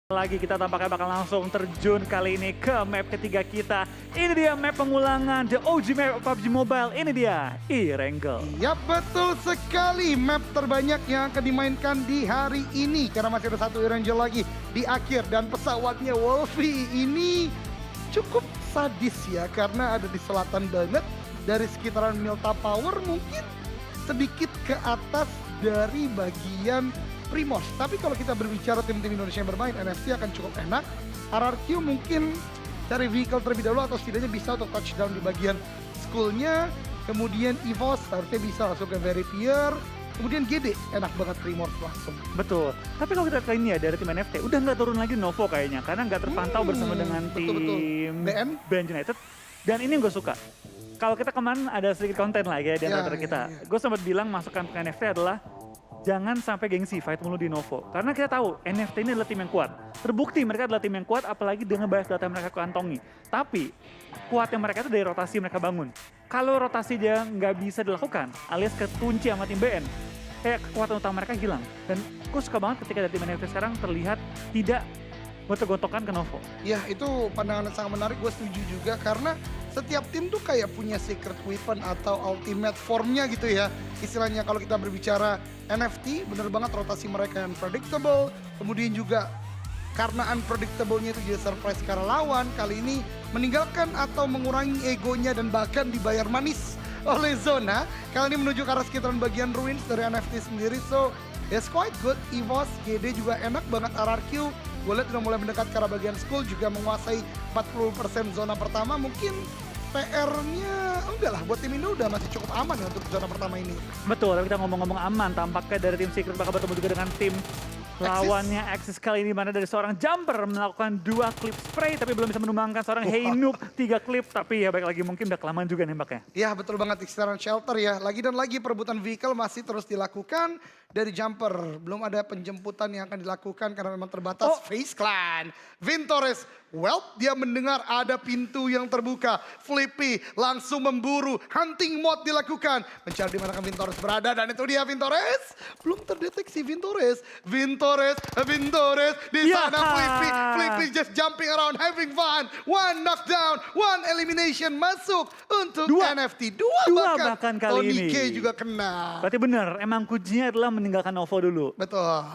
Lagi kita tampaknya bakal langsung terjun kali ini ke map ketiga kita. Ini dia map pengulangan The OG map PUBG Mobile. Ini dia E-Wrangle. Ya betul sekali, map terbanyak yang akan dimainkan di hari ini. Karena masih ada satu E-Wrangle lagi di akhir. Dan pesawatnya Wolfie ini cukup sadis ya. Karena ada di selatan banget. Dari sekitaran Milta Power mungkin sedikit ke atas dari bagian Primos. Tapi kalau kita berbicara tim-tim Indonesia yang bermain, NFT akan cukup enak. RRQ mungkin cari vehicle terlebih dahulu atau setidaknya bisa untuk touchdown di bagian schoolnya. Kemudian EVOS harusnya bisa langsung ke Verifier. Kemudian GD enak banget Primos langsung. Betul. Tapi kalau kita kali ini ya dari tim NFT udah nggak turun lagi Novo kayaknya. Karena nggak terpantau bersama dengan tim BN United. Dan ini gue suka. Kalau kita kemarin ada sedikit konten lah ya di antara kita. Gue sempat bilang masukan ke NFT adalah jangan sampai gengsi fight mulu di Novo. Karena kita tahu NFT ini adalah tim yang kuat. Terbukti mereka adalah tim yang kuat apalagi dengan banyak data yang mereka kantongi. Tapi kuatnya mereka itu dari rotasi mereka bangun. Kalau rotasi dia nggak bisa dilakukan alias kekunci sama tim BN, kayak kekuatan utama mereka hilang. Dan aku suka banget ketika dari tim NFT sekarang terlihat tidak gontok-gontokan ke Novo. Ya itu pandangan yang sangat menarik, gue setuju juga karena setiap tim tuh kayak punya secret weapon atau ultimate formnya gitu ya. Istilahnya kalau kita berbicara NFT, bener banget rotasi mereka yang predictable. Kemudian juga karena unpredictable-nya itu jadi surprise karena lawan. Kali ini meninggalkan atau mengurangi egonya dan bahkan dibayar manis oleh Zona. Kali ini menuju ke arah sekitaran bagian ruins dari NFT sendiri. So, it's quite good. EVOS, GD juga enak banget. RRQ, gue lihat udah mulai mendekat ke arah bagian school. Juga menguasai 40% zona pertama. Mungkin PR-nya enggak lah, buat tim Indo udah masih cukup aman ya untuk zona pertama ini. Betul, tapi kita ngomong-ngomong aman, tampaknya dari tim Secret bakal bertemu juga dengan tim lawannya Axis kali ini, mana dari seorang Jumper melakukan 2 klip spray tapi belum bisa menumbangkan seorang Heinuk 3 klip, tapi ya baik lagi mungkin udah kelamaan juga nembaknya. Ya betul banget, di sekitaran shelter ya. Lagi dan lagi perebutan vehicle masih terus dilakukan dari Jumper. Belum ada penjemputan yang akan dilakukan karena memang terbatas. Face Clan, Vintores, dia mendengar ada pintu yang terbuka. Flippy langsung memburu, hunting mode dilakukan. Mencari di mana Vintores berada dan itu dia Vintores. Belum terdeteksi Vintores di sana. Flippy just jumping around having fun. One knockdown, one elimination masuk untuk NFT. Dua bahkan kali ini. Tony K juga kena. Berarti benar, emang kuncinya adalah meninggalkan Novo dulu. Betul.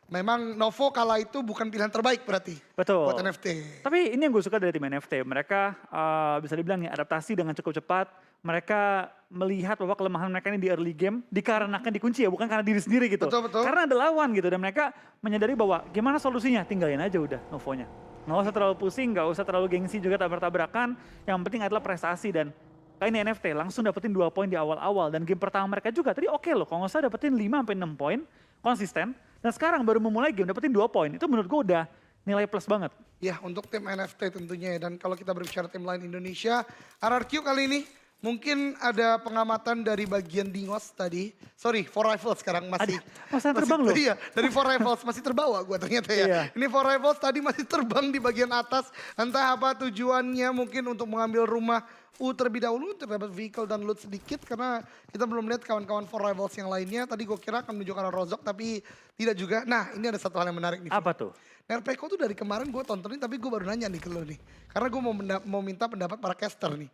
Memang Novo kala itu bukan pilihan terbaik berarti. Betul. Buat NFT. Tapi ini yang gue suka dari tim NFT. Mereka bisa dibilang ya adaptasi dengan cukup cepat. Mereka melihat bahwa kelemahan mereka ini di early game dikarenakan dikunci ya, bukan karena diri sendiri gitu. Betul. Karena ada lawan gitu dan mereka menyadari bahwa gimana solusinya, tinggalin aja udah Novonya. Nggak usah terlalu pusing, nggak usah terlalu gengsi juga tabrak-tabrakan. Yang penting adalah prestasi dan kali ini NFT langsung dapetin 2 poin di awal-awal. Dan game pertama mereka juga tadi oke loh, kalau nggak salah dapetin 5-6 poin konsisten. Dan sekarang baru memulai game dapetin 2 poin, itu menurut gue udah nilai plus banget. Ya untuk tim NFT tentunya ya. Dan kalau kita berbicara tim lain Indonesia, RRQ kali ini mungkin ada pengamatan dari bagian Dingos tadi. Sorry, For Rifles sekarang masih terbang loh. Iya, dari For Rifles masih terbawa gue ternyata ya. Iya. Ini For Rifles tadi masih terbang di bagian atas. Entah apa tujuannya, mungkin untuk mengambil rumah terlebih dahulu untuk dapat vehicle dan loot sedikit. Karena kita belum lihat kawan-kawan For Rivals yang lainnya. Tadi gue kira akan menunjukkan Rozok tapi tidak juga. Nah ini ada satu hal yang menarik nih. Apa tuh? Nerpeko tuh dari kemarin gue tontonin tapi gue baru nanya nih ke lo nih. Karena gue mau minta pendapat para caster nih.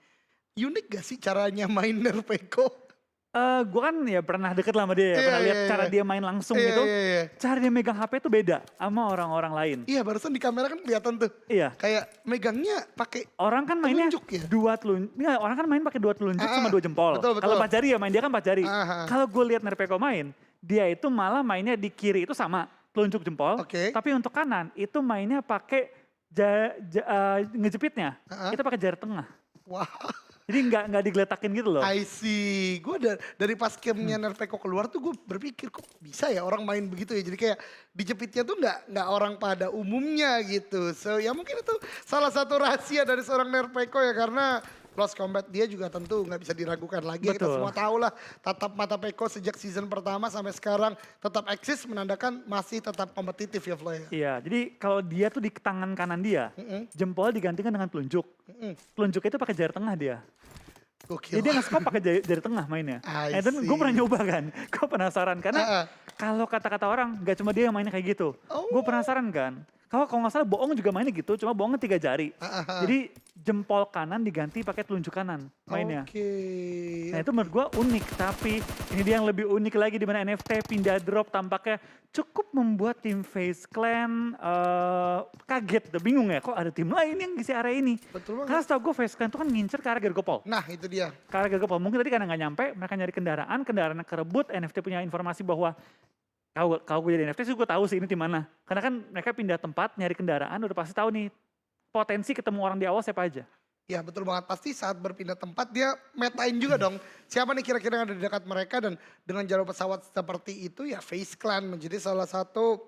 Unik gak sih caranya main Nerpeko? Gue kan ya pernah deket lah sama dia, pernah lihat cara dia main langsung gitu. Cara dia megang HP itu beda sama orang-orang lain. Iya barusan di kamera kan kelihatan tuh. Iya. Kayak megangnya pakai orang kan mainnya telunjuk ya? Orang kan main pakai 2 telunjuk sama 2 jempol. Betul. Kalau 4 jari ya main dia kan 4 jari. Kalau gue lihat Nerpeko main, dia itu malah mainnya di kiri itu sama telunjuk jempol. Tapi untuk kanan itu mainnya pakai ngejepitnya. Itu pakai jari tengah. Wah. Jadi nggak digeletakin gitu loh. I see. Gue dari pas gamenya Nerpeko keluar tuh gue berpikir kok bisa ya orang main begitu ya. Jadi kayak dijepitnya tuh nggak orang pada umumnya gitu. So ya mungkin itu salah satu rahasia dari seorang Nerpeko ya. Karena close combat dia juga tentu nggak bisa diragukan lagi. Kita semua tahu lah tatap mata Peko sejak season pertama sampai sekarang tetap eksis menandakan masih tetap kompetitif ya Flo ya. Iya, jadi kalau dia tuh di tangan kanan dia, jempol digantikan dengan telunjuk. Telunjuk itu pakai jari tengah dia. Gokil. Jadi dia nge-scope pakai jari tengah mainnya. Dan gue pernah nyoba kan, gue penasaran karena kalau kata-kata orang gak cuma dia yang mainnya kayak gitu. Gue penasaran kan. Kalau nggak salah Boong juga mainnya gitu, cuma Boongnya 3 jari. Jadi jempol kanan diganti pakai telunjuk kanan mainnya. Nah itu menurut gue unik, tapi ini dia yang lebih unik lagi di mana NFT pindah drop tampaknya cukup membuat tim FaZe Clan kaget, bingung ya kok ada tim lain yang ngisi area ini. Betul banget. Karena setahu gue FaZe Clan itu kan ngincer ke arah Gergopol. Nah itu dia. Ke arah Gergopol, mungkin tadi karena nggak nyampe, mereka nyari kendaraannya kerebut, NFT punya informasi bahwa kalau gue jadi NFT sih gue tahu sih ini di mana. Karena kan mereka pindah tempat, nyari kendaraan, udah pasti tahu nih potensi ketemu orang di awal siapa aja. Ya betul banget, pasti saat berpindah tempat dia metain juga dong. Siapa nih kira-kira yang ada di dekat mereka dan dengan jalur pesawat seperti itu ya FaZe Clan menjadi salah satu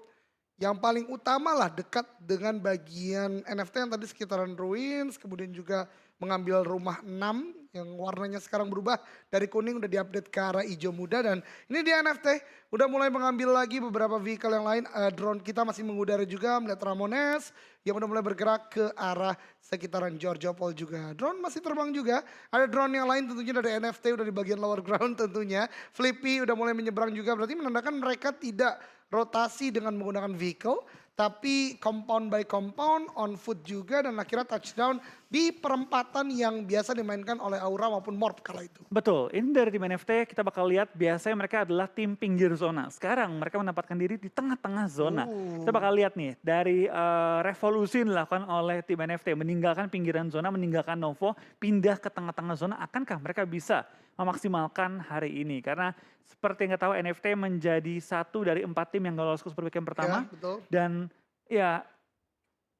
yang paling utama lah dekat dengan bagian NFT yang tadi sekitaran Ruins. Kemudian juga mengambil rumah 6 yang warnanya sekarang berubah dari kuning udah diupdate ke arah hijau muda. Dan ini dia NFT udah mulai mengambil lagi beberapa vehicle yang lain. Drone kita masih mengudara juga melihat Ramones yang udah mulai bergerak ke arah sekitaran Georgiopol juga. Drone masih terbang juga. Ada drone yang lain tentunya dari NFT udah di bagian lower ground tentunya. Flippy udah mulai menyeberang juga, berarti menandakan mereka tidak rotasi dengan menggunakan vehicle, tapi compound by compound, on foot juga, dan akhirnya touchdown di perempatan yang biasa dimainkan oleh Aura maupun Morph kala itu. Betul, ini dari tim NFT kita bakal lihat biasanya mereka adalah tim pinggir zona. Sekarang mereka menempatkan diri di tengah-tengah zona. Kita bakal lihat nih dari revolusi yang dilakukan oleh tim NFT, meninggalkan pinggiran zona, meninggalkan Novo, pindah ke tengah-tengah zona. Akankah mereka bisa memaksimalkan hari ini? Karena seperti yang kita tahu NFT menjadi satu dari 4 tim yang lolos ke Super Weekend pertama. Ya, betul. Dan ya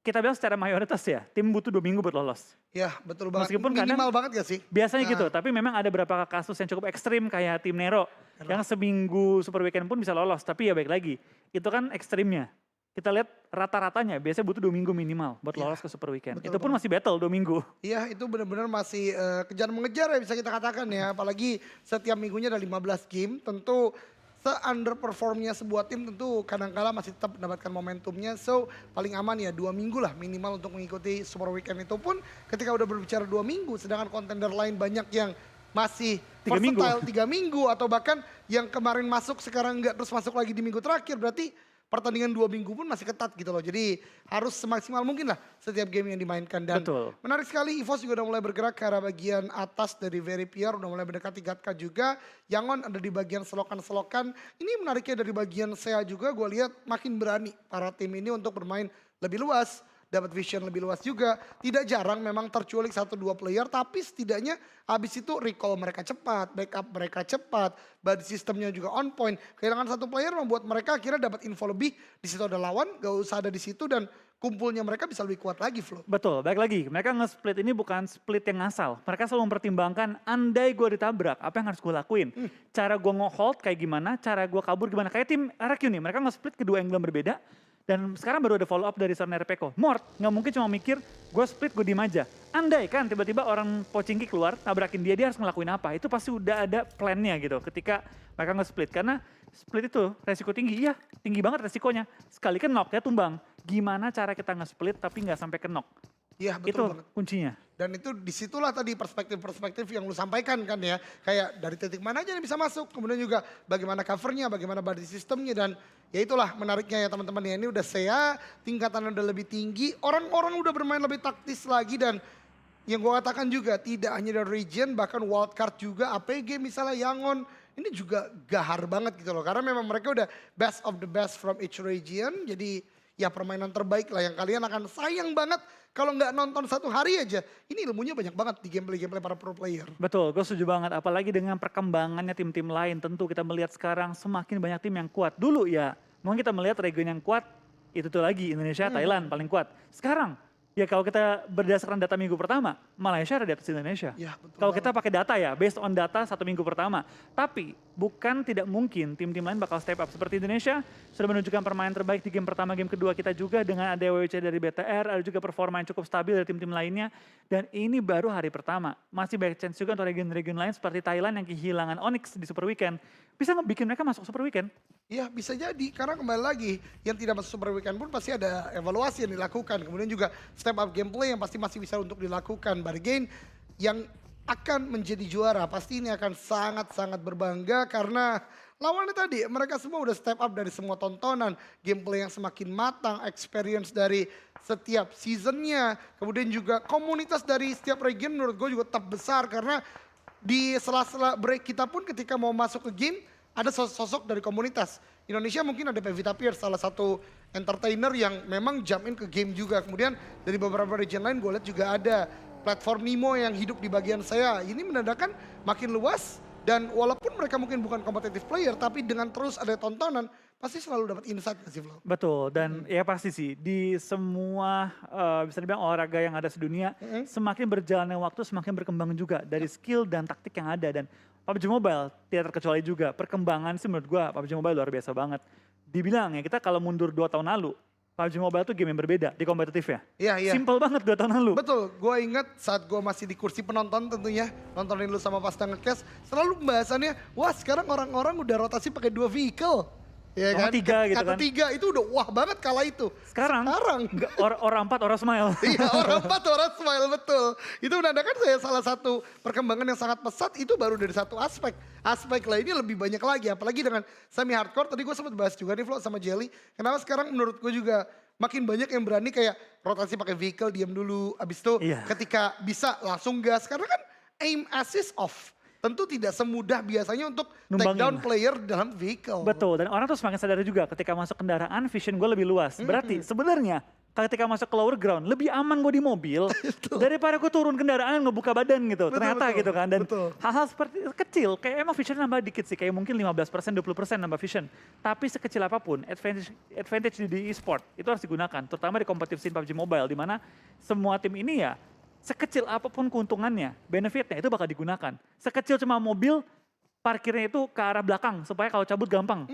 kita bilang secara mayoritas ya, tim butuh 2 minggu buat lolos. Ya betul banget, Meskipun minimal banget gak sih? Biasanya gitu, tapi memang ada beberapa kasus yang cukup ekstrim kayak tim Nero. Yang seminggu Super Weekend pun bisa lolos, tapi ya baik lagi. Itu kan ekstrimnya. Kita lihat rata-ratanya biasanya butuh 2 minggu minimal buat lolos ke Super Weekend. Itu pun masih battle 2 minggu. Iya itu benar-benar masih kejar mengejar ya bisa kita katakan ya. Apalagi setiap minggunya ada 15 game. Tentu se-underperformnya sebuah tim tentu kadang-kala masih tetap mendapatkan momentumnya. So paling aman ya 2 minggu lah minimal untuk mengikuti Super Weekend itu pun. Ketika udah berbicara 2 minggu sedangkan kontender lain banyak yang masih 3 minggu. 3 minggu atau bahkan yang kemarin masuk sekarang enggak terus masuk lagi di minggu terakhir. Berarti pertandingan 2 minggu pun masih ketat gitu loh. Jadi harus semaksimal mungkin lah setiap game yang dimainkan. Dan Betul. menarik sekali EVOS juga udah mulai bergerak ke arah bagian atas dari Very Pure. Udah mulai mendekati Gatka juga. Yangon ada di bagian selokan-selokan. Ini menariknya dari bagian SEA juga gue lihat makin berani para tim ini untuk bermain lebih luas. Dapat vision lebih luas juga. Tidak jarang memang terculik 1-2 player. Tapi setidaknya habis itu recall mereka cepat. Backup mereka cepat. Body sistemnya juga on point. Kehilangan 1 player membuat mereka akhirnya dapat info lebih. Di situ ada lawan. Gak usah ada di situ. Dan kumpulnya mereka bisa lebih kuat lagi Flo. Betul, baik lagi. Mereka nge-split ini bukan split yang ngasal. Mereka selalu mempertimbangkan andai gue ditabrak, apa yang harus gue lakuin. Cara gue nge-hold kayak gimana, cara gue kabur gimana. Kayak tim RQ nih, mereka nge-split kedua angle berbeda. Dan sekarang baru ada follow up dari Serna Repeko. Mort nggak mungkin cuma mikir gue split gue diem aja. Andai kan tiba-tiba orang Pochinki keluar nabrakin dia harus ngelakuin apa. Itu pasti udah ada plannya gitu ketika mereka nge-split. Karena split itu resiko tinggi, iya tinggi banget resikonya. Sekali ke knock ya tumbang. Gimana cara kita nge-split tapi nggak sampai ke knock. Iya betul Itu banget. kuncinya. Dan itu disitulah tadi perspektif-perspektif yang lu sampaikan kan ya. Kayak dari titik mana aja yang bisa masuk. Kemudian juga bagaimana covernya, bagaimana body systemnya. Dan ya itulah menariknya ya teman-teman ya. Ini udah SEA, tingkatannya udah lebih tinggi. Orang-orang udah bermain lebih taktis lagi. Dan yang gue katakan juga tidak hanya dari region, bahkan wildcard juga. APG misalnya Yangon. Ini juga gahar banget gitu loh. Karena memang mereka udah best of the best from each region. Jadi ya permainan terbaik lah yang kalian akan sayang banget kalau nggak nonton 1 hari aja. Ini ilmunya banyak banget di gameplay-gameplay para pro player. Betul, gue setuju banget. Apalagi dengan perkembangannya tim-tim lain. Tentu kita melihat sekarang semakin banyak tim yang kuat. Dulu ya, mungkin kita melihat region yang kuat, itu tuh lagi Indonesia, Thailand paling kuat. Sekarang, ya kalau kita berdasarkan data minggu pertama, Malaysia ada di atas Indonesia. Ya, betul Kalau banget. kita pakai data ya, based on data 1 minggu pertama. Tapi bukan tidak mungkin tim-tim lain bakal step up. Seperti Indonesia sudah menunjukkan permainan terbaik di game pertama, game kedua kita juga dengan ada WWC dari BTR, ada juga performa yang cukup stabil dari tim-tim lainnya. Dan ini baru hari pertama. Masih banyak chance juga untuk region-region lain seperti Thailand yang kehilangan Onyx di Super Weekend. Bisa ngebikin mereka masuk Super Weekend. Ya bisa jadi karena kembali lagi yang tidak masuk Super Weekend pun pasti ada evaluasi yang dilakukan. Kemudian juga step up gameplay yang pasti masih bisa untuk dilakukan. Bargain yang akan menjadi juara pasti ini akan sangat-sangat berbangga karena Lawannya tadi, mereka semua udah step up dari semua tontonan, gameplay yang semakin matang, experience dari setiap seasonnya, kemudian juga komunitas dari setiap region menurut gue juga tetap besar karena di sela-sela break kita pun ketika mau masuk ke game, ada sosok dari komunitas. Indonesia mungkin ada Pevita Pierce, salah satu entertainer yang memang jump in ke game juga. Kemudian dari beberapa region lain gue lihat juga ada platform Nimo yang hidup di bagian saya. Ini menandakan makin luas dan walaupun mereka mungkin bukan competitive player tapi dengan terus ada tontonan pasti selalu dapat insight nggak sih Flo? Betul, dan ya pasti sih di semua bisa dibilang olahraga yang ada sedunia, semakin berjalannya waktu semakin berkembang juga dari skill dan taktik yang ada. Dan PUBG Mobile tidak terkecuali juga, perkembangan sih menurut gua PUBG Mobile luar biasa banget. Dibilang ya kita kalau mundur 2 tahun lalu, PUBG Mobile tuh game yang berbeda di kompetitifnya. Iya, iya. Simple banget 2 tahun lalu. Betul, gue inget saat gue masih di kursi penonton tentunya, nontonin lu sama Pasta Ngecast, selalu pembahasannya, wah sekarang orang-orang udah rotasi pakai 2 vehicle. Ya Oh, kan? 3 gitu Kata kan. 3 itu udah wah banget kala itu. Sekarang nggak, orang 4 orang smile. Iya orang 4 orang smile betul. Itu menandakan saya salah satu perkembangan yang sangat pesat itu baru dari satu aspek. Aspek lainnya lebih banyak lagi apalagi dengan semi hardcore. Tadi gue sempat bahas juga nih Flo sama Jelly. Kenapa sekarang menurut gue juga makin banyak yang berani kayak rotasi pakai vehicle diam dulu. Abis itu ketika bisa langsung gas. Karena kan aim assist off. Tentu tidak semudah biasanya untuk take down player dalam vehicle. Betul, dan orang tuh semakin sadar juga ketika masuk kendaraan vision gue lebih luas. Berarti sebenarnya ketika masuk ke lower ground lebih aman gue di mobil daripada gue turun kendaraan ngebuka badan gitu. Ternyata gitu kan. Dan hal-hal seperti kecil kayak emang vision nambah dikit sih. Kayak mungkin 15% 20% nambah vision. Tapi sekecil apapun advantage di e-sport itu harus digunakan. Terutama di competitive scene PUBG Mobile. Dimana semua tim ini ya sekecil apapun keuntungannya, benefitnya itu bakal digunakan. Sekecil cuma mobil, parkirnya itu ke arah belakang supaya kalau cabut gampang.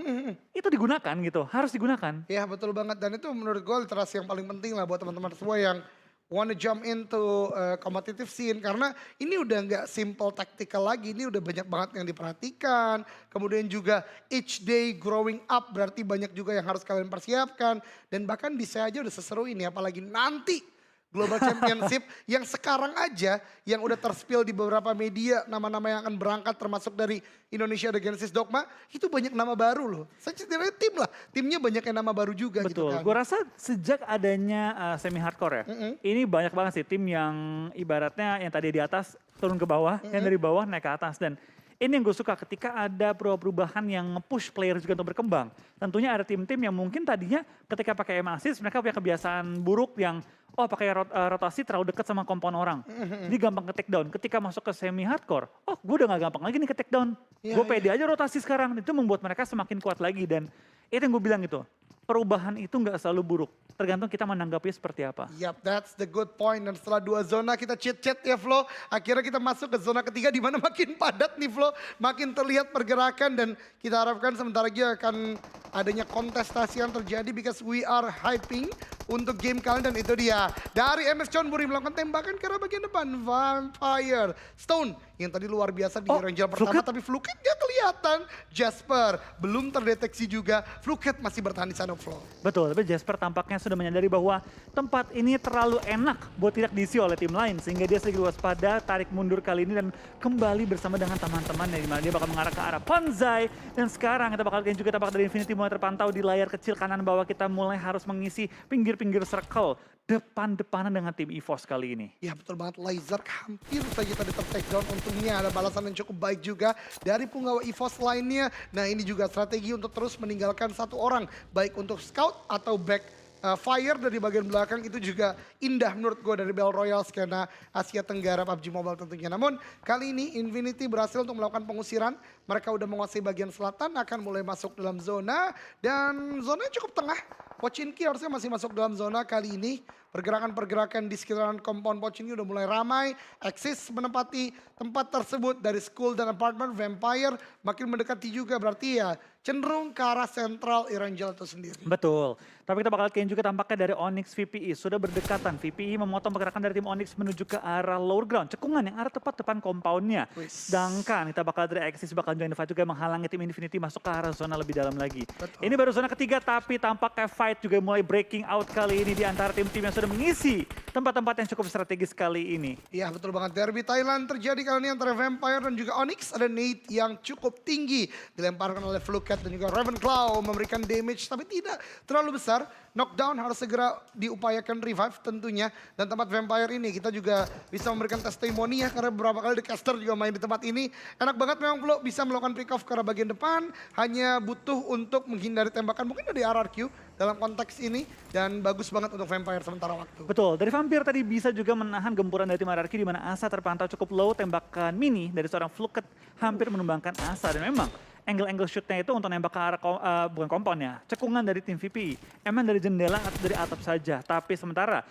Itu digunakan gitu, harus digunakan. Ya betul banget dan itu menurut gue literasi yang paling penting lah buat teman-teman semua yang wanna jump into competitive scene. Karena ini udah nggak simple tactical lagi, ini udah banyak banget yang diperhatikan. Kemudian juga each day growing up berarti banyak juga yang harus kalian persiapkan. Dan bahkan bisa aja udah seseru ini apalagi nanti. Global Championship yang sekarang aja yang udah terspill di beberapa media nama-nama yang akan berangkat termasuk dari Indonesia The Genesis Dogma itu banyak nama baru loh. Setidaknya tim lah, timnya banyak yang nama baru juga gitu Betul, kan. gue rasa sejak adanya semi hardcore ya, ini banyak banget sih tim yang ibaratnya yang tadi di atas turun ke bawah, yang dari bawah naik ke atas dan ini yang gue suka ketika ada perubahan yang nge-push player juga untuk berkembang. Tentunya ada tim-tim yang mungkin tadinya ketika pakai aim assist mereka punya kebiasaan buruk yang pakai rotasi terlalu dekat sama kompon orang. Jadi gampang ke take down. Ketika masuk ke semi hardcore, gue udah gak gampang lagi nih ke take down. Gue pede aja rotasi sekarang. Itu membuat mereka semakin kuat lagi dan itu yang gue bilang itu. Perubahan itu gak selalu buruk. Tergantung kita menanggapinya seperti apa. Yap, that's the good point. Dan setelah 2 zona kita chat-chat ya Flo. Akhirnya kita masuk ke zona ketiga di mana makin padat nih Flo. Makin terlihat pergerakan dan kita harapkan sebentar lagi akan adanya kontestasi yang terjadi because we are hyping untuk game kalian dan itu dia. Dari MS Chonburi melakukan tembakan ke arah bagian depan. Vampire Stone yang tadi luar biasa di Ranger pertama tapi Fluket gak kelihatan. Jasper belum terdeteksi juga. Fluket masih bertahan di sana Flo. Betul, tapi Jasper tampaknya sudah menyadari bahwa tempat ini terlalu enak buat tidak diisi oleh tim lain. Sehingga dia sedikit waspada, tarik mundur kali ini dan kembali bersama dengan teman-temannya. Di mana dia bakal mengarah ke arah Ponzai. Dan sekarang kita bakal lihat juga tampak dari Infinity mulai terpantau di layar kecil kanan bawah. Kita mulai harus mengisi pinggir-pinggir circle. Depan-depanan dengan tim EVOS kali ini. Ya betul banget, Lizard hampir saja tadi ter-take down. Untungnya ada balasan yang cukup baik juga dari punggawa EVOS lainnya. Nah ini juga strategi untuk terus meninggalkan satu orang. Baik untuk scout atau back fire dari bagian belakang itu juga indah menurut gue dari Battle Royale skena Asia Tenggara PUBG Mobile tentunya. Namun kali ini Infinity berhasil untuk melakukan pengusiran. Mereka udah menguasai bagian selatan, akan mulai masuk dalam zona. Dan zonanya cukup tengah. Pochinki harusnya masih masuk dalam zona kali ini. Pergerakan-pergerakan di sekitaran kompon Pochinki udah mulai ramai. Axis menempati tempat tersebut dari school dan apartment. Vampire makin mendekati juga berarti ya cenderung ke arah Central Erangel itu sendiri. Betul. Tapi kita bakal lihat juga tampaknya dari Onyx VPE sudah berdekatan. VPE memotong pergerakan dari tim Onyx menuju ke arah lower ground. Cekungan yang arah tepat depan compoundnya. Sedangkan kita bakal dari Axis bakal join the fight juga menghalangi tim Infinity masuk ke arah zona lebih dalam lagi. Betul. Ini baru zona ketiga tapi tampaknya fight juga mulai breaking out kali ini di antara tim-tim yang sudah mengisi tempat-tempat yang cukup strategis kali ini. Iya betul banget, derby Thailand terjadi kali ini antara Vampire dan juga Onyx. Ada Nate yang cukup tinggi dilemparkan oleh Fluket dan juga Ravenclaw memberikan damage tapi tidak terlalu besar. Knockdown harus segera diupayakan revive tentunya. Dan tempat Vampire ini kita juga bisa memberikan testimoni ya, karena beberapa kali The Caster juga main di tempat ini. Enak banget memang Flo bisa melakukan pick off ke arah bagian depan. Hanya butuh untuk menghindari tembakan mungkin dari RRQ dalam konteks ini. Dan bagus banget untuk Vampire sementara waktu. Betul, dari Vampire tadi bisa juga menahan gempuran dari tim RRQ di mana Asa terpantau cukup low. Tembakan mini dari seorang Fluket hampir menumbangkan Asa. Dan memang angle shootnya itu untuk nembak ke arah bukan kompon ya, cekungan dari tim VP. Emang dari jendela atau dari atap saja. Tapi sementara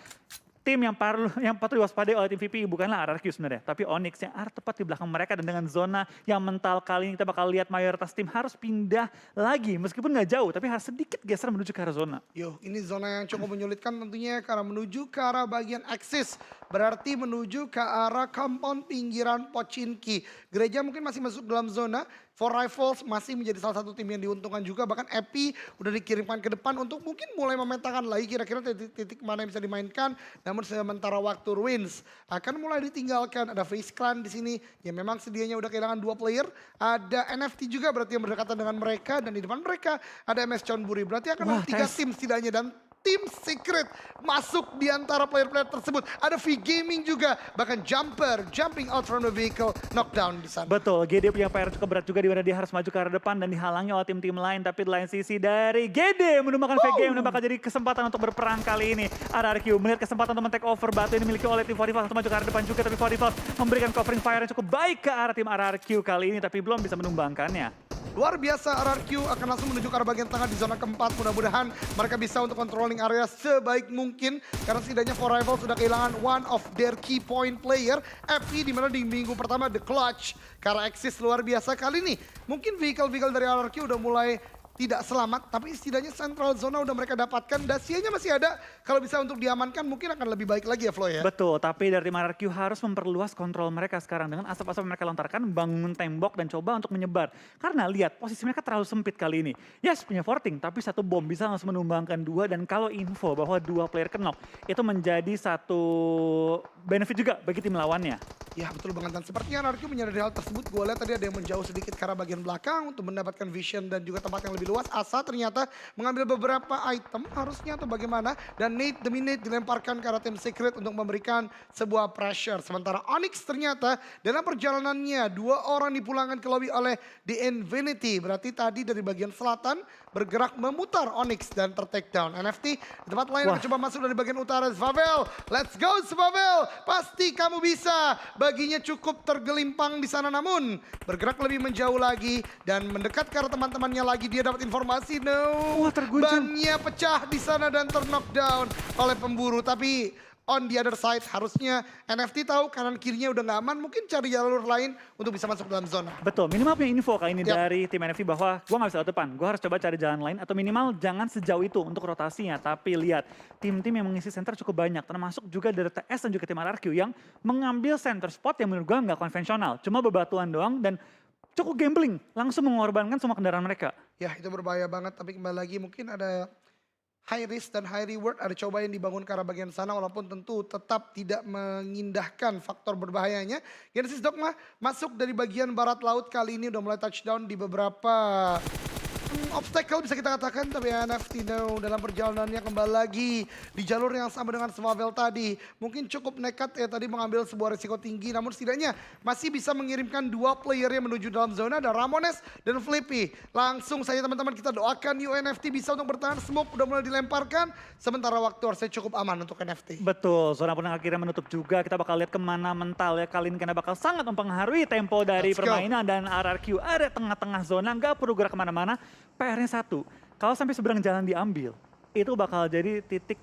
tim yang patut diwaspadai oleh tim VP bukanlah RRQ sebenarnya, tapi Onyx yang arah tepat di belakang mereka. Dan dengan zona yang mental kali ini kita bakal lihat mayoritas tim harus pindah lagi. Meskipun nggak jauh, tapi harus sedikit geser menuju ke arah zona. Yo, ini zona yang cukup menyulitkan tentunya karena menuju ke arah bagian Axis. Berarti menuju ke arah compound pinggiran Pochinki. Gereja mungkin masih masuk dalam zona. For Rifles masih menjadi salah satu tim yang diuntungkan juga. Bahkan Epi udah dikirimkan ke depan untuk mungkin mulai memetakan lagi kira-kira titik mana yang bisa dimainkan. Namun sementara waktu Ruins akan mulai ditinggalkan. Ada Face Clan di sini yang memang sedianya udah kehilangan 2 player. Ada NFT juga berarti yang berdekatan dengan mereka. Dan di depan mereka ada MS Chonburi. Berarti akan ada 3 tim setidaknya. Dan tim Secret masuk di antara player-player tersebut. Ada V Gaming juga, bahkan Jumper, jumping out from the vehicle, knockdown di sana. Betul, GD punya PR cukup berat juga di mana dia harus maju ke arah depan dan dihalangi oleh tim-tim lain. Tapi di lain sisi dari GD menumbangkan VG yang bakal jadi kesempatan untuk berperang kali ini. RRQ melihat kesempatan untuk men-take over batu yang dimiliki oleh tim 45 untuk maju ke arah depan juga. Tapi 45 memberikan covering fire yang cukup baik ke arah tim RRQ kali ini, tapi belum bisa menumbangkannya. Luar biasa, RRQ akan langsung menuju ke arah bagian tengah di zona keempat. Mudah-mudahan mereka bisa untuk controlling area sebaik mungkin. Karena setidaknya For Rivals sudah kehilangan one of their key point player. Epi di mana di minggu pertama The Clutch. Karena Axis luar biasa kali ini. Mungkin vehicle-vehicle dari RRQ udah mulai tidak selamat, tapi setidaknya central zona udah mereka dapatkan. Dasianya masih ada, kalau bisa untuk diamankan mungkin akan lebih baik lagi ya Flo ya. Betul, tapi dari tim RRQ harus memperluas kontrol mereka sekarang. Dengan asap-asap mereka lontarkan, bangun tembok dan coba untuk menyebar. Karena lihat, posisi mereka terlalu sempit kali ini. Yes, punya 14, tapi satu bom bisa langsung menumbangkan 2. Dan kalau info bahwa 2 player knock, itu menjadi satu benefit juga bagi tim lawannya. Ya betul banget, dan sepertinya RRQ menyadari hal tersebut. Gue lihat tadi ada yang menjauh sedikit ke arah bagian belakang untuk mendapatkan vision dan juga tempat yang lebih luas. Asa ternyata mengambil beberapa item harusnya atau bagaimana. Dan Nate demi Nate dilemparkan ke arah tim Secret untuk memberikan sebuah pressure. Sementara Onyx ternyata dalam perjalanannya 2 orang dipulangkan ke lobby oleh The Infinity. Berarti tadi dari bagian selatan bergerak memutar Onyx dan ter-take down. NFT di tempat lain mencoba masuk dari bagian utara. Svavel, let's go Svavel. Pasti kamu bisa. Baginya cukup tergelimpang di sana namun bergerak lebih menjauh lagi dan mendekat ke arah teman-temannya lagi. Dia dapat informasi bannya pecah di sana dan ter-knockdown oleh pemburu. Tapi on the other side harusnya NFT tahu kanan kirinya udah nggak aman. Mungkin cari jalur lain untuk bisa masuk dalam zona. Betul, minimal punya info kali ini dari tim NFT bahwa gue nggak bisa lewat depan. Gue harus coba cari jalan lain atau minimal jangan sejauh itu untuk rotasinya. Tapi lihat, tim-tim yang mengisi center cukup banyak. Termasuk juga dari TS dan juga tim RRQ yang mengambil center spot yang menurut gue nggak konvensional. Cuma bebatuan doang dan cukup gambling. Langsung mengorbankan semua kendaraan mereka. Ya itu berbahaya banget, tapi kembali lagi mungkin ada high risk dan high reward. Ada coba yang dibangun ke arah bagian sana walaupun tentu tetap tidak mengindahkan faktor berbahayanya. Genesis Dogma masuk dari bagian barat laut kali ini udah mulai touchdown di beberapa obstacle bisa kita katakan. Tapi NFT dalam perjalanannya kembali lagi di jalur yang sama dengan Svavel tadi. Mungkin cukup nekat ya tadi mengambil sebuah resiko tinggi. Namun setidaknya masih bisa mengirimkan 2 player yang menuju dalam zona. Ada Ramones dan Flippy. Langsung saja teman-teman kita doakan NFT bisa untuk bertahan. Smoke udah mulai dilemparkan. Sementara waktu harusnya cukup aman untuk NFT. Betul, zona pun akhirnya menutup juga. Kita bakal lihat kemana mental ya kali ini karena bakal sangat mempengaruhi tempo dari permainan. Dan RRQ ada tengah-tengah zona, nggak perlu gerak kemana-mana. PR-nya satu, kalau sampai seberang jalan diambil, itu bakal jadi titik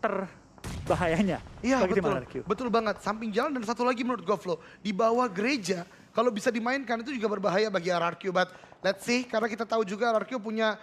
terbahayanya. Iya bagi tim betul, RRQ. betul banget. Samping jalan dan satu lagi menurut gue Flo, di bawah gereja. kalau bisa dimainkan itu juga berbahaya bagi RRQ. But let's see, karena kita tahu juga RRQ punya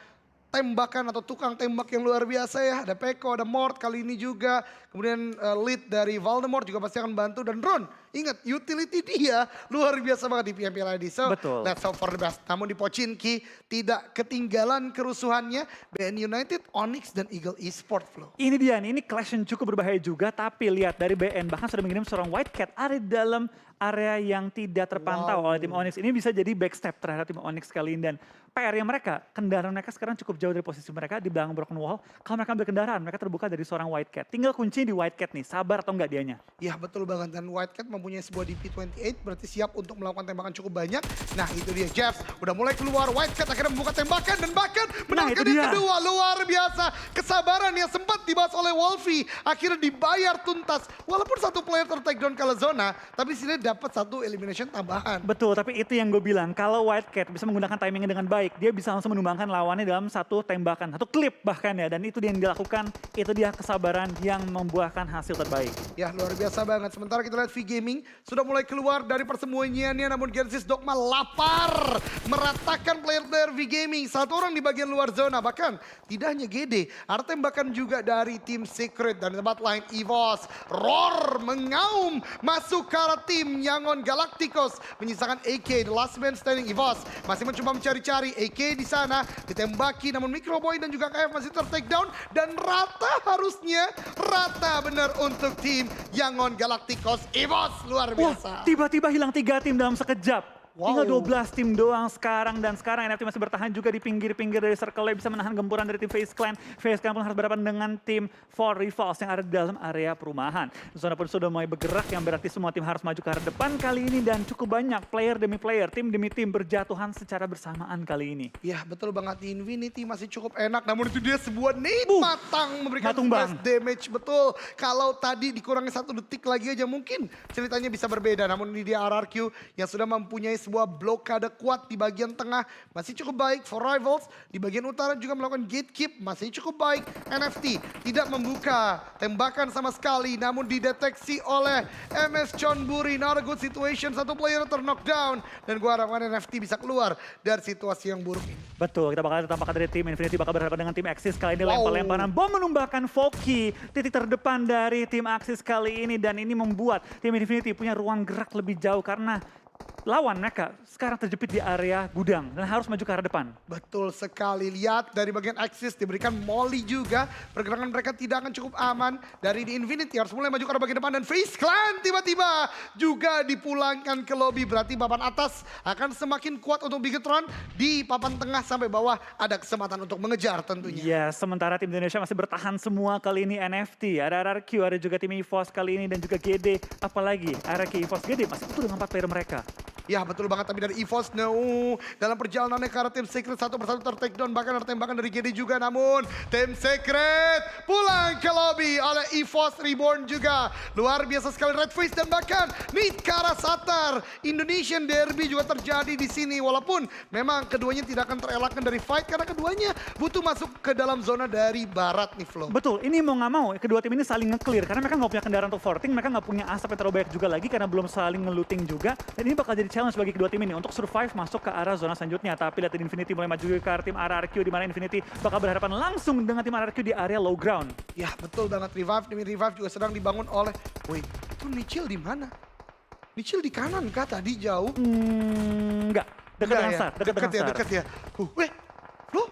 tembakan atau tukang tembak yang luar biasa ya. Ada Peko, ada Mort kali ini juga. Kemudian lead dari Voldemort juga pasti akan bantu. Dan Ron, ingat utility dia luar biasa banget di PMPL ID. So Betul. let's hope for the best. Namun di Pochinki tidak ketinggalan kerusuhannya. BN United, Onyx, dan Eagle Esport Flow. Ini dia nih, ini clash yang cukup berbahaya juga. Tapi lihat dari BN bahkan sudah mengirim seorang White Cat ada di dalam area yang tidak terpantau oleh tim Onyx. Ini bisa jadi backstep terhadap tim Onyx kali ini. Dan PR-nya mereka, kendaraan mereka sekarang cukup jauh dari posisi mereka di belakang Broken Wall. Kalau mereka ambil kendaraan, mereka terbuka dari seorang White Cat. Tinggal kunci di White Cat nih, sabar atau enggak dianya. Ya betul banget, dan White Cat mempunyai sebuah DP28, berarti siap untuk melakukan tembakan cukup banyak. Nah itu dia, Jeffs udah mulai keluar, White Cat akhirnya membuka tembakan dan bahkan menangkan itu yang dia. kedua. Luar biasa, kesabaran yang sempat dibahas oleh Wolfie akhirnya dibayar tuntas. Walaupun satu player ter-takedown kalah zona, tapi sini dapat satu elimination tambahan. Betul, tapi itu yang gue bilang. Kalau White Cat bisa menggunakan timingnya dengan baik, dia bisa langsung menumbangkan lawannya dalam satu tembakan, satu klip bahkan ya. Dan itu dia yang dilakukan, itu dia kesabaran yang membuahkan hasil terbaik. Ya luar biasa banget. Sementara kita lihat V-Gaming sudah mulai keluar dari persembunyiannya. Namun Genesis Dogma lapar meratakan player-player V-Gaming. Satu orang di bagian luar zona. Bahkan tidak hanya GD. Ada tembakan juga dari tim Secret. Dan di tempat lain EVOS. Roar mengaum masuk ke arah tim Yangon Galacticos. Menyisakan AK, the last man standing. EVOS masih mencoba mencari-cari. AK di sana ditembaki. Namun Microboy dan juga KF masih ter-take down. Dan rata harusnya. Rata benar untuk tim Yangon Galacticos. EVOS luar biasa. Tiba-tiba hilang 3 tim dalam sekejap. Wow. Tinggal 12 tim doang sekarang. Dan sekarang NFT masih bertahan juga di pinggir-pinggir dari circle. Bisa menahan gempuran dari tim FaZe Clan. FaZe Clan pun harus berhadapan dengan tim For Rivals yang ada di dalam area perumahan. Zona pun sudah mulai bergerak, yang berarti semua tim harus maju ke arah depan kali ini. Dan cukup banyak player demi player, tim demi tim berjatuhan secara bersamaan kali ini. Ya betul banget, di Infinity masih cukup enak. Namun itu dia sebuah nade matang memberikan Matung splash bang. damage. Betul, kalau tadi dikurangi 1 detik lagi aja mungkin ceritanya bisa berbeda. Namun ini dia RRQ yang sudah mempunyai sebuah blokade kuat di bagian tengah. Masih cukup baik for Rivals. Di bagian utara juga melakukan gatekeep. Masih cukup baik. NFT tidak membuka tembakan sama sekali. Namun dideteksi oleh MS Chonburi. Not a good situation. Satu player ter-knockdown. Dan gua harapkan NFT bisa keluar dari situasi yang buruk ini. Betul, kita bakal tampakkan dari tim Infinity bakal berhadapan dengan tim Axis kali ini. Lempar-lemparan bom menumbahkan Foki. Titik terdepan dari tim Axis kali ini. Dan ini membuat tim Infinity punya ruang gerak lebih jauh karena lawan mereka sekarang terjepit di area gudang dan harus maju ke arah depan. Betul sekali, lihat dari bagian Axis diberikan molly juga. Pergerakan mereka tidak akan cukup aman. Dari di Infinity harus mulai maju ke arah bagian depan. Dan FaZe Clan tiba-tiba juga dipulangkan ke lobby. Berarti papan atas akan semakin kuat untuk Bigetron. Di papan tengah sampai bawah ada kesempatan untuk mengejar tentunya. Ya, sementara tim Indonesia masih bertahan semua kali ini NFT. Ada RRQ, ada juga tim EVOS kali ini dan juga GD. Apalagi RRQ, EVOS, GD masih utuh dengan 4 player mereka. Ya betul banget, tapi dari EVOS no. Dalam perjalanannya ke arah tim Secret satu persatu ter-takedown. Bahkan ada tembakan dari GD juga, namun tim Secret pulang ke lobby oleh EVOS Reborn juga. Luar biasa sekali Red Face dan bahkan Nid ke arah Satar. Indonesian Derby juga terjadi di sini. Walaupun memang keduanya tidak akan terelakkan dari fight karena keduanya butuh masuk ke dalam zona dari barat nih Flo. Betul, ini mau nggak mau kedua tim ini saling nge-clear karena mereka nggak punya kendaraan untuk forting, mereka nggak punya asap yang terlalu banyak juga lagi karena belum saling nge-looting juga. Dan ini bakal jadi challenge bagi kedua tim ini untuk survive masuk ke arah zona selanjutnya. Tapi lihat Infinity mulai maju ke arah tim RRQ di mana Infinity bakal berhadapan langsung dengan tim RRQ di area low ground. Ya betul banget, Revive demi Revive juga sedang dibangun oleh, wait, itu Nichil di mana? Nichil di kanan kah tadi jauh? Enggak, dekat dengan ya? start, dekat dengan ya, start. dekat ya. Weh, Flo?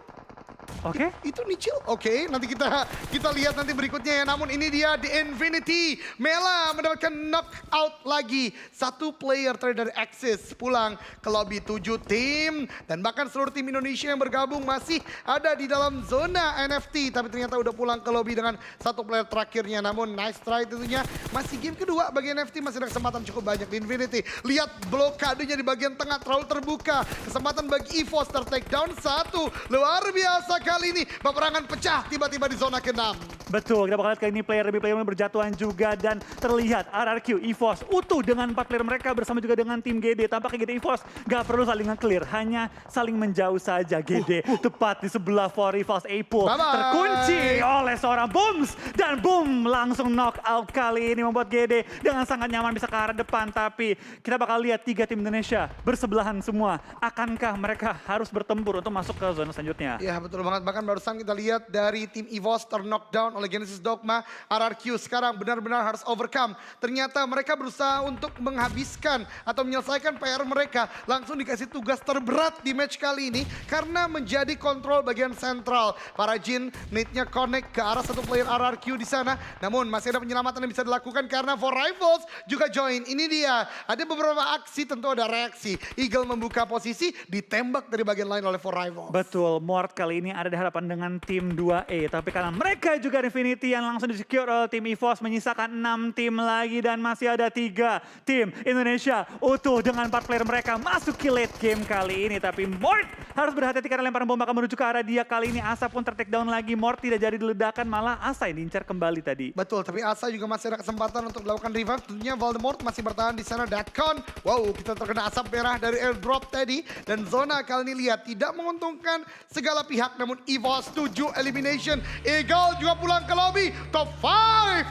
Oke. Itu Nichil, oke. Nanti kita lihat nanti berikutnya ya. Namun ini dia di Infinity. Mela mendapatkan knockout lagi. Satu player terakhir dari Axis pulang ke lobby 7 tim. Dan bahkan seluruh tim Indonesia yang bergabung masih ada di dalam zona NFT. Tapi ternyata udah pulang ke lobby dengan satu player terakhirnya. Namun nice try tentunya. Masih game kedua bagi NFT. Masih ada kesempatan cukup banyak di Infinity. Lihat blokadenya di bagian tengah terlalu terbuka. Kesempatan bagi EVOS ter-take down 1. Luar biasa kali ini peperangan pecah tiba-tiba di zona ke-6. Betul, kita bakal lihat kali ini player demi player berjatuhan juga dan terlihat RRQ, EVOS utuh dengan 4 player mereka bersama juga dengan tim GD. Tampaknya GD EVOS gak perlu saling nge-clear, hanya saling menjauh saja. GD tepat di sebelah for Rivals Apple. Terkunci oleh seorang Booms dan Boom langsung knock out kali ini membuat GD dengan sangat nyaman bisa ke arah depan. Tapi kita bakal lihat 3 tim Indonesia bersebelahan semua. Akankah mereka harus bertempur untuk masuk ke zona selanjutnya? Ya betul banget, bahkan barusan kita lihat dari tim EVOS ter-knockdown oleh Genesis Dogma. RRQ sekarang benar-benar harus overcome. Ternyata mereka berusaha untuk menghabiskan atau menyelesaikan PR mereka. Langsung dikasih tugas terberat di match kali ini karena menjadi kontrol bagian sentral. Para Jin need-nya connect ke arah satu player RRQ di sana. Namun masih ada penyelamatan yang bisa dilakukan karena For Rivals juga join. Ini dia, ada beberapa aksi, tentu ada reaksi. Eagle membuka posisi, ditembak dari bagian lain oleh For Rivals. Betul, Mort kali ini ada di hadapan dengan tim 2E. Tapi karena mereka juga Infinity yang langsung di-secure oleh tim EVOS, menyisakan 6 tim lagi dan masih ada 3 tim Indonesia utuh dengan 4 player mereka masuk ke late game kali ini. Tapi Mort harus berhati-hati karena lemparan bom akan menuju ke arah dia kali ini. Asa pun ter-take down lagi, Mort tidak jadi diledakan, malah Asa yang diincar kembali tadi. Betul, tapi Asa juga masih ada kesempatan untuk melakukan revive. Tentunya Voldemort masih bertahan di sana. Datcon, wow, kita terkena asap merah dari airdrop tadi. Dan zona kali ini lihat tidak menguntungkan segala pihak, namun EVOS 7 elimination. Eagle juga pulang ke lobby, top 5.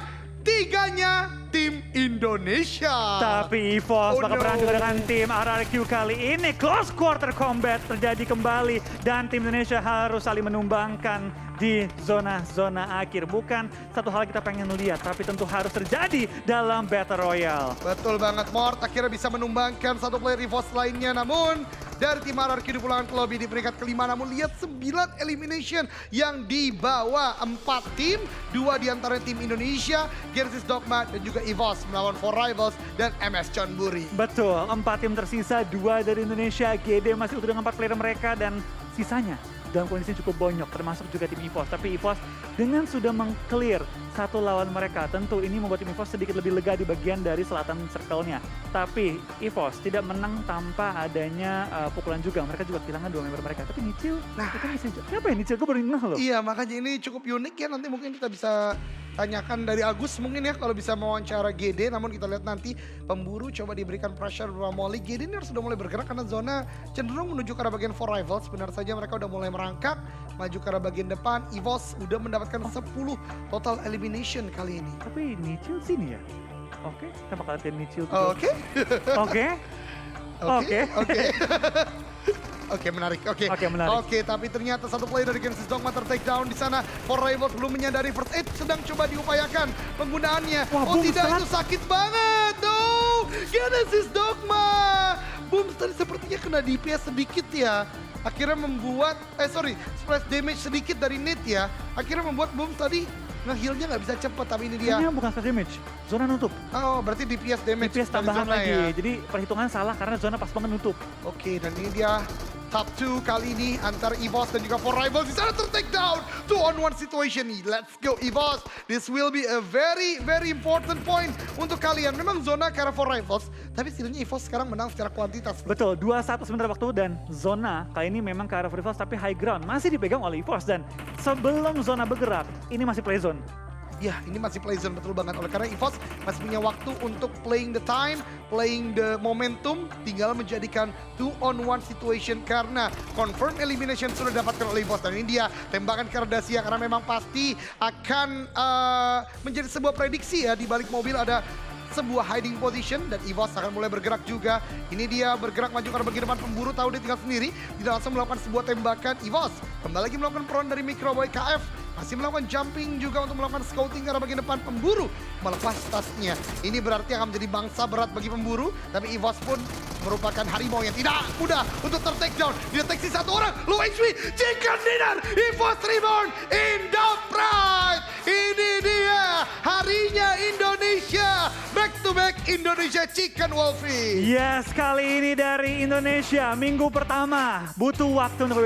3-nya tim Indonesia. Tapi EVOS bakal berang juga dengan tim RRQ kali ini. Close quarter combat terjadi kembali dan tim Indonesia harus saling menumbangkan di zona-zona akhir. Bukan satu hal kita pengen lihat, tapi tentu harus terjadi dalam Battle Royale. Betul banget, Mort akhirnya bisa menumbangkan satu player EVOS lainnya. Namun dari tim RRQ dipulangkan ke lobby di peringkat kelima. Namun lihat 9 elimination yang dibawa 4 tim. 2 diantara tim Indonesia, Genesis Dogma dan juga EVOS melawan For Rivals dan MS Chonburi. Betul, 4 tim tersisa, 2 dari Indonesia. GD masih utuh dengan 4 player mereka dan sisanya dalam kondisi cukup bonyok, termasuk juga tim EVOS. Tapi EVOS dengan sudah meng-clear satu lawan mereka, tentu ini membuat tim EVOS sedikit lebih lega di bagian dari selatan circle-nya. Tapi EVOS tidak menang tanpa adanya pukulan juga. Mereka juga kehilangan 2 member mereka. Tapi Nichil, itu bisa siapa ya Nichil? Gue baru ngeh loh. Iya, makanya ini cukup unik ya. Nanti mungkin kita bisa tanyakan dari Agus mungkin ya kalau bisa mewawancara GD. Namun kita lihat nanti pemburu coba diberikan pressure beberapa Molly. GD ini harus sudah mulai bergerak karena zona cenderung menuju ke arah bagian For Rivals. Benar saja mereka udah mulai merangkak maju ke arah bagian depan. EVOS udah mendapatkan 10 total elimination kali ini. Tapi Nichil sini ya? Oke, kita bakal lihat Nichil. Oke. Oke. Oke, menarik. Oke, menarik. Oke, tapi ternyata satu player dari Genesis Dogma ter-take down di sana. For Rivals belum menyadari first aid sedang coba diupayakan penggunaannya. Wah, oh tidak, saat itu sakit banget. No, Genesis Dogma. Boom tadi sepertinya kena DPS sedikit ya. Akhirnya membuat, splash damage sedikit dari Nate ya. Akhirnya membuat Boom tadi nge-heal-nya nggak bisa cepet, tapi ini dia. Ini bukan splash damage, zona nutup. Oh, berarti DPS damage. DPS tambahan zona lagi, ya. jadi perhitungan salah karena zona pas banget nutup. Oke, dan ini dia top 2 kali ini antara EVOS dan juga For Rivals. Di sana ter-take down, 2-on-1 situation. Let's go EVOS. This will be a very important point untuk kalian. Memang zona ke arah For Rivals, tapi setidaknya EVOS sekarang menang secara kuantitas. Betul, 2-1 sementara waktu dan zona kali ini memang ke arah For Rivals tapi high ground masih dipegang oleh EVOS dan sebelum zona bergerak ini masih play zone. Ya, ini masih play zone, betul banget. Oleh karena EVOS masih punya waktu untuk playing the time, playing the momentum, tinggal menjadikan 2-on-1 situation karena confirm elimination sudah dapatkan oleh EVOS. Dan ini dia tembakan Carddasia karena memang pasti akan menjadi sebuah prediksi ya. Di balik mobil ada sebuah hiding position dan EVOS akan mulai bergerak juga. Ini dia bergerak maju ke bagian depan, pemburu tahu dia tinggal sendiri. Tidak langsung melakukan sebuah tembakan. EVOS kembali lagi melakukan peron dari Microboy KF. Masih melakukan jumping juga untuk melakukan scouting ke arah bagian depan. Pemburu melepas tasnya. Ini berarti akan menjadi bangsa berat bagi pemburu. Tapi EVOS pun merupakan harimau yang tidak mudah untuk ter-take down. Dideteksi satu orang, low HP, chicken dinner, EVOS reborn in the pride. Ini dia harinya Indonesia. Back to back Indonesia Chicken Wolfie. Yes, kali ini dari Indonesia minggu pertama butuh waktu untuk